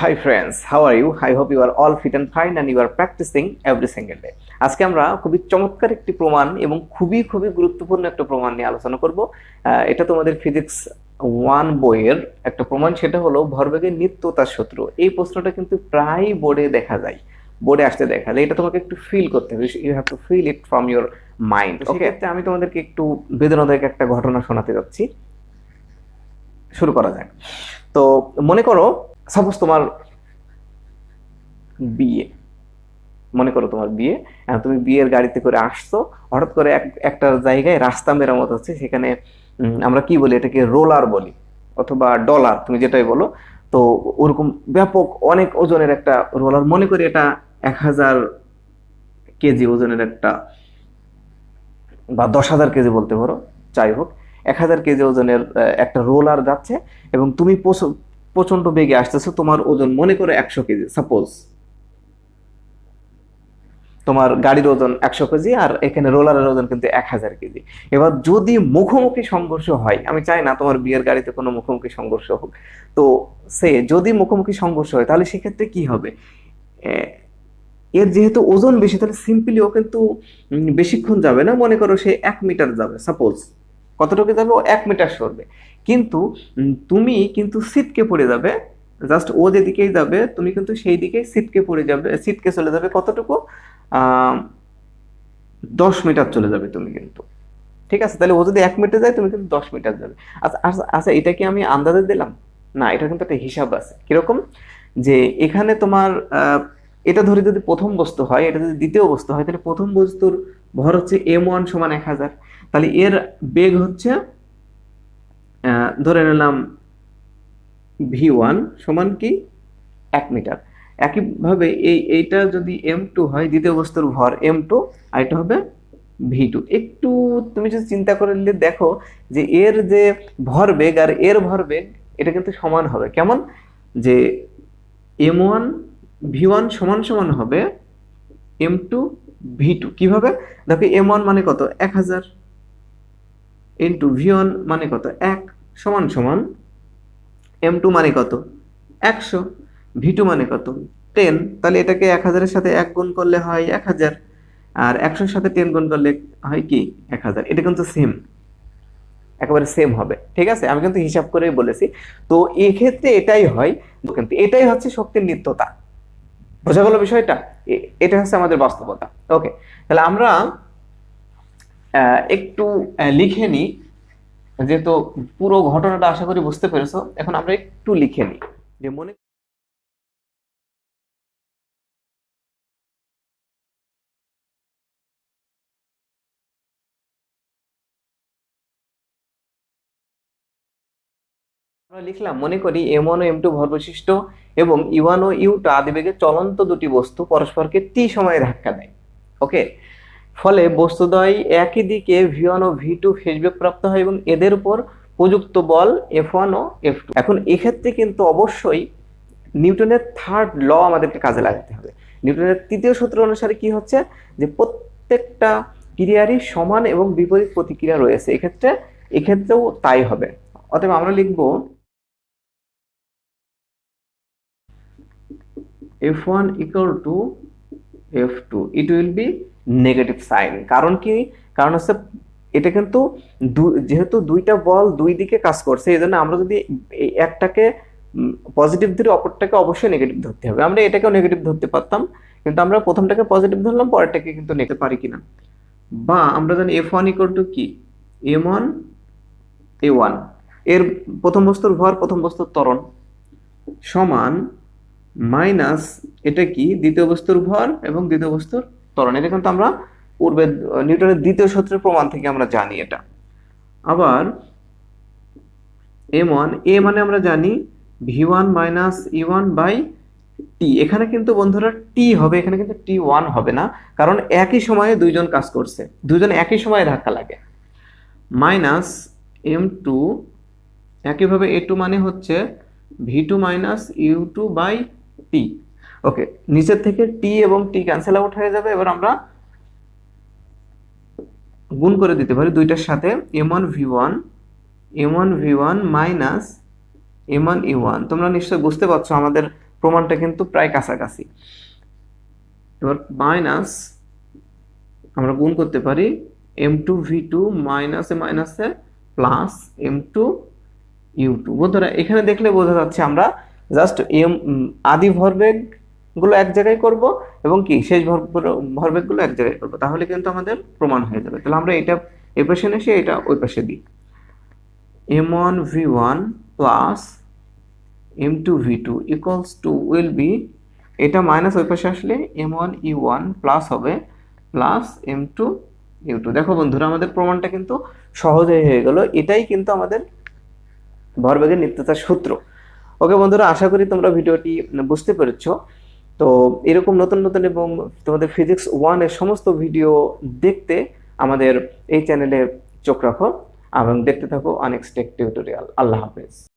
Hi friends, how are you? I hope you are all fit and fine and you are practicing every single day. আজকে আমরা খুবই চমৎকার একটি প্রমাণ এবং খুবই গুরুত্বপূর্ণ একটা প্রমাণ নিয়ে আলোচনা করব। এটা তোমাদের ফিজিক্স 1 বইয়ের একটা প্রমাণ, সেটা হলো ভরবেগের নিত্যতার সূত্র। এই প্রশ্নটা কিন্তু প্রায় বোর্ডে দেখা যায়, বোর্ডে আসতে দেখা যায়। এটা তোমাকে একটু ফিল করতে হবে, you have to feel it from your mind. Okay, আমি তোমাদেরকে একটু বেদনাদায়ক একটা ঘটনা শোনাতে যাচ্ছি। শুরু করা যাক। তো মনে করো সাপোজ তোমার বিয়ে, মনে করো তোমার বিয়ে, তুমি বিয়ের গাড়িতে করে আসছো, হঠাৎ করে একটা জায়গায় রাস্তা মেরামত হচ্ছে, সেখানে আমরা কি বলি, এটাকে রোলার বলি অথবা ডলার, তুমি যেটাই বলো। তো ওরকম ব্যাপক অনেক ওজনের একটা রোলার, মনে করি এটা 1000 কেজি ওজনের একটা, বা 10,000 কেজি বলতে পারো, যাই হোক 1000 কেজি ওজনের একটা রোলার যাচ্ছে এবং তুমি প্রচন্ড বেগে আসতেছো। তোমার ওজন মনে করে 100 কেজি, সাপোজ তোমার গাড়ির ওজন 100 কেজি আর এখানে রোলারের ওজন কিন্তু 1000 কেজি। এবার যদি মুখোমুখি সংঘর্ষ হয়, আমি চাই না তোমার বিয়ের গাড়িতে কোনো মুখোমুখি সংঘর্ষ হোক, তো যদি মুখোমুখি সংঘর্ষ হয় তাহলে সেক্ষেত্রে কি হবে? এর যেহেতু ওজন বেশি, তাহলে সিম্পলি ও কিন্তু বেশিক্ষণ যাবে না, মনে করো সে 1 মিটার যাবে, সাপোজ কতটুকু যাবে, ও 1 মিটার সরবে। কিন্তু তুমি কিন্তু সিটকে পড়ে যাবে, জাস্ট ও যেদিকেই যাবে তুমি কিন্তু সেই দিকেই সিটকে পড়ে যাবে, সিটকে চলে যাবে কতটুকু, 10 মিটার চলে যাবে তুমি কিন্তু। ঠিক আছে, তাহলে ও যদি 1 মিটার যায় তুমি কিন্তু 10 মিটার যাবে। আচ্ছা আচ্ছা আচ্ছা, এটা কি আমি আন্দাজে দিলাম? না, এটা কিন্তু একটা হিসাব আছে। কিরকম? যে এখানে তোমার এটা ধরে যদি প্রথম বস্তু হয়, এটা যদি দ্বিতীয় বস্তু হয়, তাহলে প্রথম বস্তুর ভর হচ্ছে m1 সমান 1000, তাহলে এর বেগ হচ্ছে ধরে নিলাম v1 সমান কি 1 মিটার। একইভাবে এইটা যদি m2 হয়, দ্বিতীয় বস্তুর ভর m2, আর এটা হবে v2। একটু তুমি যদি চিন্তা করলে দেখো যে এর যে ভরবেগ আর এর ভরবেগ এটা কিন্তু সমান হবে। কেমন? যে m1 v1 সমান সমান হবে m2 v2। কিভাবে? দেখো m1 মানে কত, 1000, ইন্টু v1 মানে কত, 1, সমান সমান m2 মানে কত, 100, v2 মানে কত, 10। তাহলে এটাকে 1000 এর সাথে 1 গুণ করলে হয় 1000, আর 100 এর সাথে 10 গুণ করলে হয় কি 1000। এটা কিন্তু সেম, একেবারে সেম হবে। ঠিক আছে, আমি কিন্তু হিসাব করেই বলেছি। তো এই ক্ষেত্রে এটাই হয়, কিন্তু এটাই হচ্ছে শক্তির নিত্যতা। বোঝা গেল বিষয়টা? এটা হচ্ছে আমাদের বাস্তবতা। ওকে, তাহলে আমরা একটু লিখে নিই, যেহেতু পুরো ঘটনাটা আশা করি বুঝতে পেরেছো। এখন আমরা একটু লিখে নিই যে মনে আমরা লিখলাম, মনে করি m1 ও m2 ভর বৈশিষ্ট্য এবং u1 ও u2 আদিবেগে চলন্ত দুটি বস্তু পরস্পরকে t সময়ে ধাক্কা দেয়। ওকে, ফলে বস্তুদ্বয় একই দিকে v1 ও v2 ফেজবেগ প্রাপ্ত হয় এবং এদের উপর প্রযুক্ত বল f1 ও f2। এখন এক্ষেত্রে কিন্তু অবশ্যই নিউটনের থার্ড ল আমাদেরকে কাজে লাগাতে হবে। নিউটনের তৃতীয় সূত্র অনুসারে কি হচ্ছে, যে প্রত্যেকটা ক্রিয়ারই সমান এবং বিপরীত প্রতিক্রিয়া রয়েছে, এক্ষেত্রেও তাই হবে। অতএব আমরা লিখব f1 equal to f2, it will be negative sign. কারণ কি? কারণ হচ্ছে এটা কিন্তু যেহেতু দুইটা বল দুই দিকে কাজ করছে, এই জন্য আমরা যদি একটাকে পজিটিভ ধরে অপরটাকে অবশ্যই নেগেটিভ ধরতে হবে। আমরা এটাকেও নেগেটিভ ধরতে পারতাম, কিন্তু আমরা প্রথমটাকে পজিটিভ ধরলাম, পরেরটাকে কিন্তু নিতে পারি কিনা। বা আমরা জানি f1 equal to কি m1 a1, এর প্রথম বস্তুর ভর প্রথম বস্তুর ত্বরণ সমান মাইনাস এটা কি দ্বিতীয় বস্তুর ভর এবং দ্বিতীয় বস্তুর ত্বরণ। এটা কিন্তু আমরা পূর্বে নিউটনের দ্বিতীয় সূত্রের প্রমাণ থেকে আমরা জানি এটা। আবার m1 a মানে আমরা জানি v1 minus e1 by T. এখানে কিন্তু বন্ধুরা টি হবে, এখানে কিন্তু t1 হবে না, কারণ একই সময়ে দুইজন কাজ করছে, দুইজন একই সময়ে ধাক্কা লাগে। মাইনাস m2, একইভাবে a2 মানে হচ্ছে v2 minus u2 by T. ওকে, নিচের থেকে টি এবং টি ক্যান্সেল আউট হয়ে যাবে। এবার আমরা গুণ করে দিতে পারি দুইটার সাথে, m1 v1 minus m1 e1। তোমরা নিশ্চয়ই বুঝতে পারছো আমাদের প্রমাণটা কিন্তু প্রায় কাছাকাছি। এবার মাইনাস আমরা গুণ করতে পারি m2v2 মাইনাসে প্লাস m2u2। বন্ধুরা এখানে দেখলে বোঝা যাচ্ছে আমরা জাস্ট আদি ভরবেগ গুলো এক জায়গায় করব এবং কি শেষ ভরবেগ গুলো এক জায়গায় করব, তাহলে কিন্তু আমাদের প্রমাণ হয়ে যাবে। তাহলে আমরা এটা এই পাশে এসে এটা ওই পাশে দিই, m1v1 plus m2v2 equals to will be, এটা মাইনাস ওই পাশে আসলে m1u1 প্লাস হবে প্লাস m2u2। দেখো বন্ধুরা আমাদের প্রমাণটা কিন্তু সহজেই হয়ে গেল। এটাই কিন্তু আমাদের ভরবেগের নিত্যতার সূত্র। ওকে বন্ধুরা, আশা করি তোমরা ভিডিওটি বুঝতে পেরেছো। তো এরকম নতুন নতুন এবং তোমাদের ফিজিক্স 1 এর সমস্ত ভিডিও দেখতে আমাদের এই চ্যানেলে চোখ রাখো এবং দেখতে থাকো অনেক টেক টিউটোরিয়াল। আল্লাহ হাফেজ।